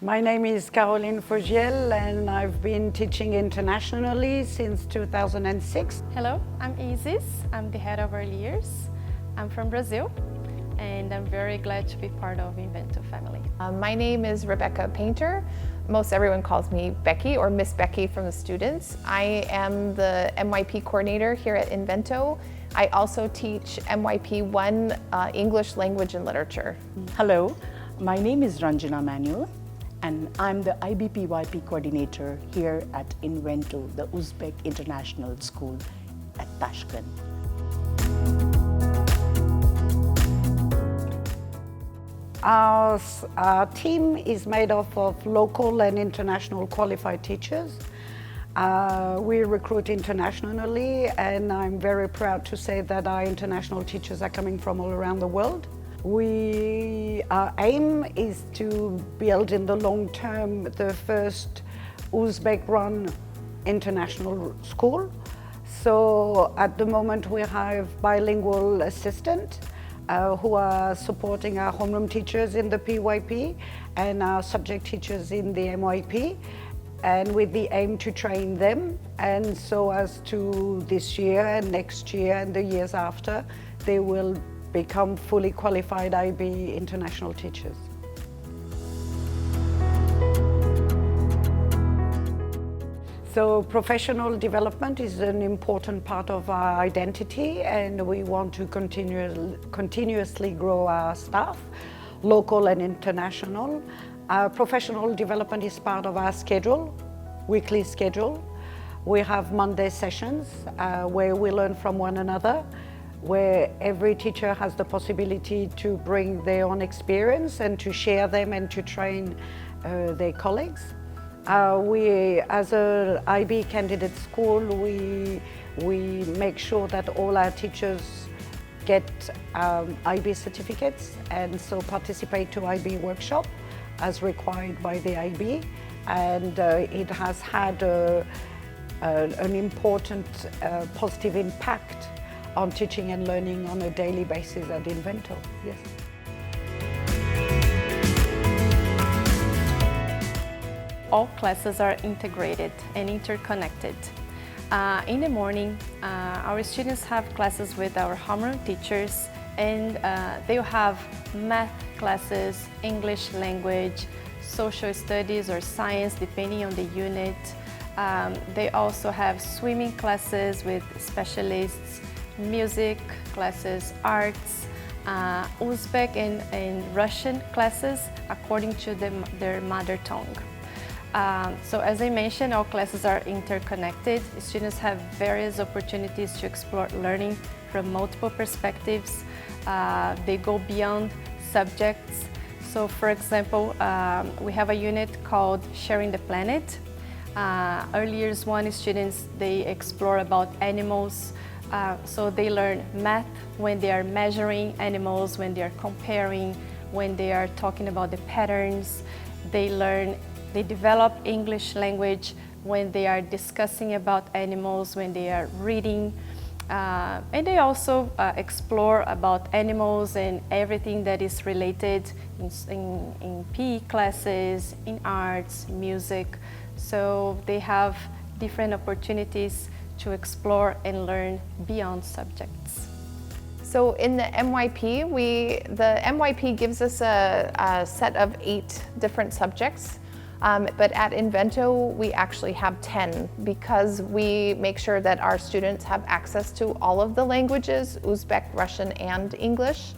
My name is Caroline Fogiel and I've been teaching internationally since 2006. Hello, I'm Isis. I'm the head of early years. I'm from Brazil and I'm very glad to be part of Invento family. My name is Rebecca Painter. Most everyone calls me Becky or Miss Becky from the students. I am the MYP coordinator here at Invento. I also teach MYP 1 English Language and Literature. Hello, my name is Ranjana Manuel and I'm the IBPYP coordinator here at Invento, the Uzbek International School at Tashkent. Our team is made up of local and international qualified teachers. We recruit internationally and I'm very proud to say that our international teachers are coming from all around the world. Our aim is to build in the long term the first Uzbek-run international school. So at the moment we have bilingual assistants who are supporting our homeroom teachers in the PYP and our subject teachers in the MYP, and with the aim to train them, and so as to this year and next year and the years after, they will become fully qualified IB international teachers. So professional development is an important part of our identity and we want to continuously grow our staff, local and international. Our professional development is part of our schedule, weekly schedule. We have Monday sessions where we learn from one another, where every teacher has the possibility to bring their own experience and to share them and to train their colleagues. We, as an IB candidate school, we make sure that all our teachers get IB certificates and so participate to IB workshop as required by the IB, and it has had an important positive impact on teaching and learning on a daily basis at Invento. Yes. All classes are integrated and interconnected. In the morning, our students have classes with our homeroom teachers, and they'll have math classes, English language, social studies or science depending on the unit. They also have swimming classes with specialists, music classes, arts, Uzbek and Russian classes according to their mother tongue. So as I mentioned, all classes are interconnected. Students have various opportunities to explore learning from multiple perspectives. They go beyond subjects. So for example, we have a unit called Sharing the Planet. Early years 1 students, they explore about animals. So they learn math when they are measuring animals, when they are comparing, when they are talking about the patterns. They develop English language when they are discussing about animals, when they are reading. And they also explore about animals and everything that is related in PE classes, in arts, music. So they have different opportunities to explore and learn beyond subjects. So in the MYP, the MYP gives us a set of 8 different subjects. But at Invento, we actually have 10 because we make sure that our students have access to all of the languages, Uzbek, Russian, and English.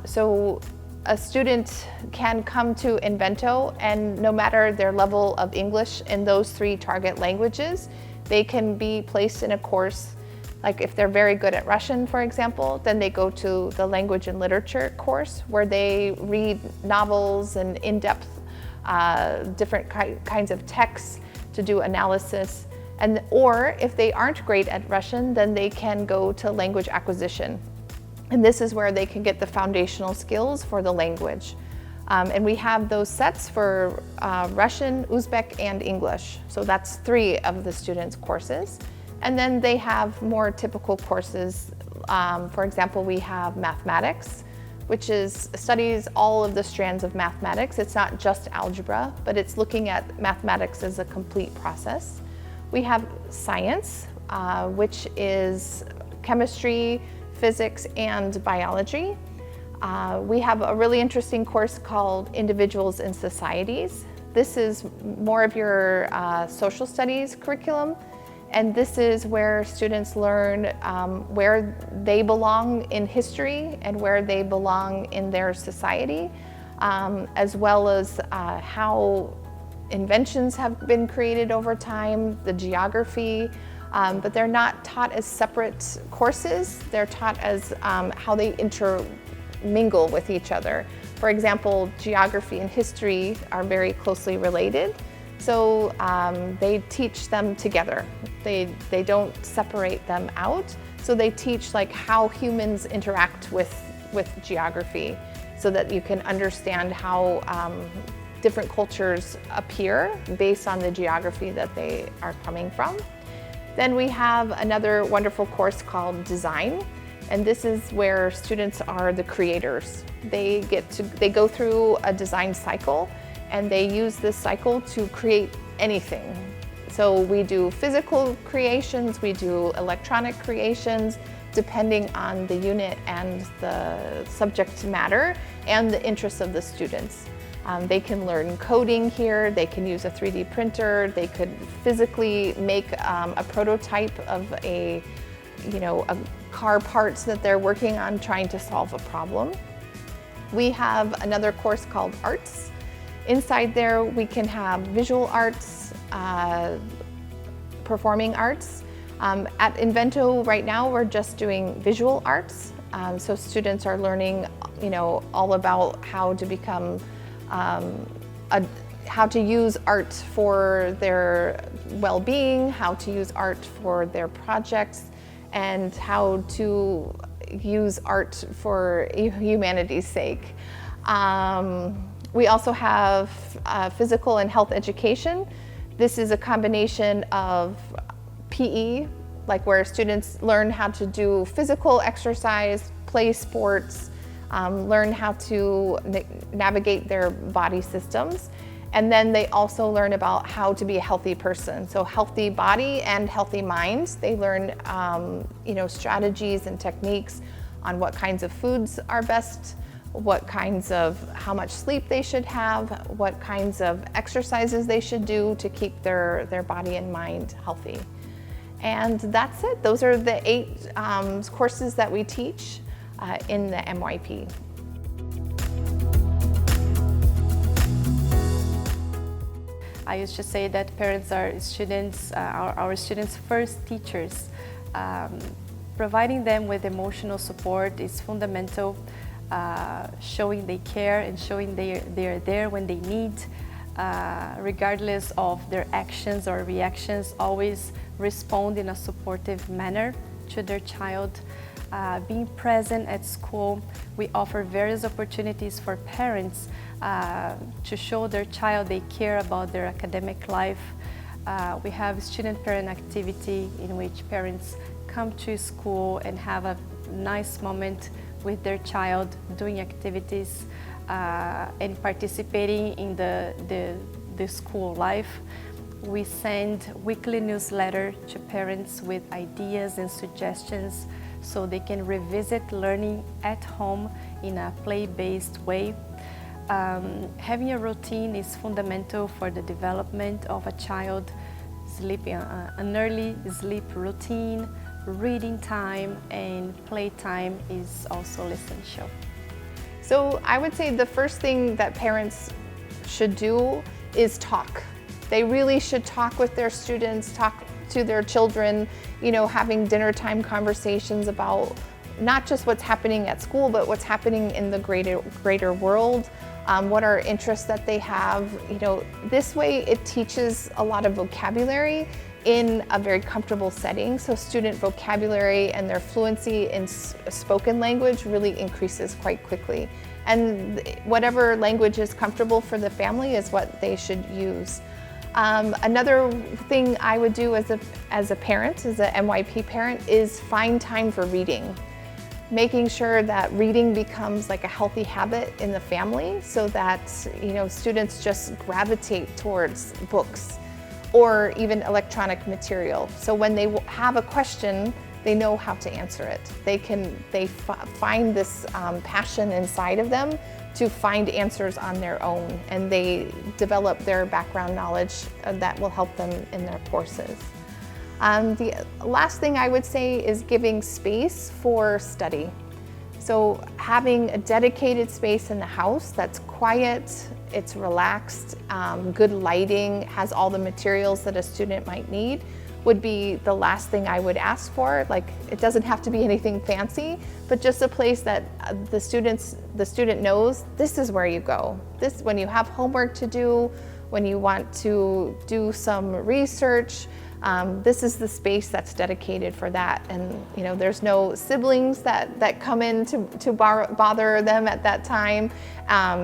So a student can come to Invento and no matter their level of English in those 3 target languages, they can be placed in a course. Like if they're very good at Russian, for example, then they go to the language and literature course where they read novels and in-depth different kinds of texts to do analysis. Or if they aren't great at Russian, then they can go to language acquisition. And this is where they can get the foundational skills for the language. And we have those sets for Russian, Uzbek, and English. So that's 3 of the students' courses. And then they have more typical courses. For example, we have mathematics, which studies all of the strands of mathematics. It's not just algebra, but it's looking at mathematics as a complete process. We have science, which is chemistry, physics, and biology. We have a really interesting course called Individuals in Societies. This is more of your social studies curriculum, and this is where students learn where they belong in history and where they belong in their society, as well as how inventions have been created over time, the geography, but they're not taught as separate courses. They're taught as how they intermingle with each other. For example, geography and history are very closely related, so they teach them together. They don't separate them out, so they teach like how humans interact with geography, so that you can understand how different cultures appear based on the geography that they are coming from. Then we have another wonderful course called Design, and this is where students are the creators. They go through a design cycle, and they use this cycle to create anything. So we do physical creations, we do electronic creations, depending on the unit and the subject matter and the interests of the students. They can learn coding here, they can use a 3D printer, they could physically make a prototype of a car parts that they're working on trying to solve a problem. We have another course called Arts. Inside there we can have visual arts, performing arts. At Invento right now we're just doing visual arts. So students are learning all about how to become how to use art for their well-being, how to use art for their projects, and how to use art for humanity's sake. We also have physical and health education. This is a combination of PE, like where students learn how to do physical exercise, play sports, learn how to navigate their body systems. And then they also learn about how to be a healthy person. So healthy body and healthy mind. They learn strategies and techniques on what kinds of foods are best, how much sleep they should have, what kinds of exercises they should do to keep their body and mind healthy. And that's it. Those are the 8 courses that we teach in the MYP. I used to say that parents are our students' first teachers. Providing them with emotional support is fundamental. Showing they care and showing they are there when they need, regardless of their actions or reactions, always respond in a supportive manner to their child. Being present at school, we offer various opportunities for parents to show their child they care about their academic life. We have student-parent activity in which parents come to school and have a nice moment with their child, doing activities and participating in the school life. We send weekly newsletter to parents with ideas and suggestions so they can revisit learning at home in a play-based way. Having a routine is fundamental for the development of a child. Sleeping an early sleep routine, reading time, and play time is also essential. So I would say the first thing that parents should do is talk. They really should talk with their students, talk to their children, having dinner time conversations about not just what's happening at school, but what's happening in the greater world, what are interests that they have. This way it teaches a lot of vocabulary in a very comfortable setting. So student vocabulary and their fluency in spoken language really increases quite quickly. And whatever language is comfortable for the family is what they should use. Another thing I would do as a parent, as a MYP parent, is find time for reading. making sure that reading becomes like a healthy habit in the family so that, you know, students just gravitate towards books or even electronic material. So when they have a question, they know how to answer it. They find this passion inside of them to find answers on their own, and they develop their background knowledge that will help them in their courses. The last thing I would say is giving space for study. So having a dedicated space in the house that's quiet, it's relaxed, good lighting, has all the materials that a student might need would be the last thing I would ask for. Like, it doesn't have to be anything fancy, but just a place that the student knows this is where you go. This, when you have homework to do, when you want to do some research, this is the space that's dedicated for that. And you know, there's no siblings that come in to bother them at that time.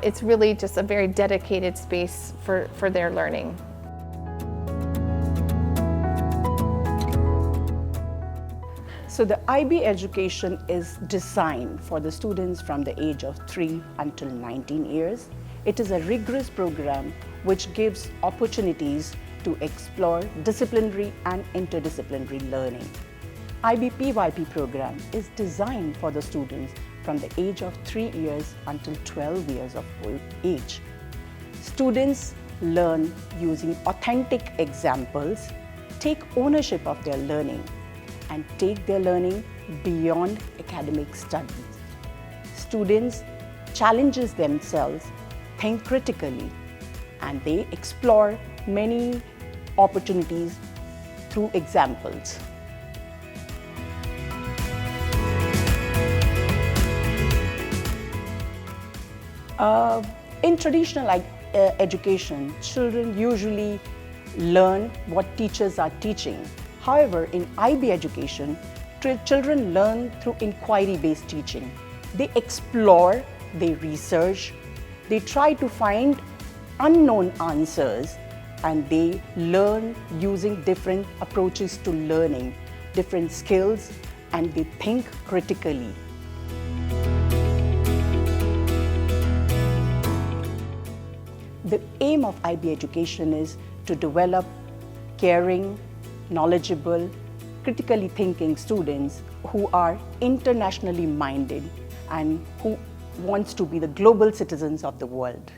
It's really just a very dedicated space for their learning. So the IB education is designed for the students from the age of 3 until 19 years. It is a rigorous program which gives opportunities to explore disciplinary and interdisciplinary learning. IB-PYP program is designed for the students from the age of 3 years until 12 years of age. Students learn using authentic examples, take ownership of their learning, and take their learning beyond academic studies. Students challenges themselves, think critically, and they explore many opportunities through examples. In traditional education, children usually learn what teachers are teaching. However, in IB education, children learn through inquiry-based teaching. They explore, they research, they try to find unknown answers, and they learn using different approaches to learning, different skills, and they think critically. The aim of IB education is to develop caring, knowledgeable, critically thinking students who are internationally minded and who wants to be the global citizens of the world.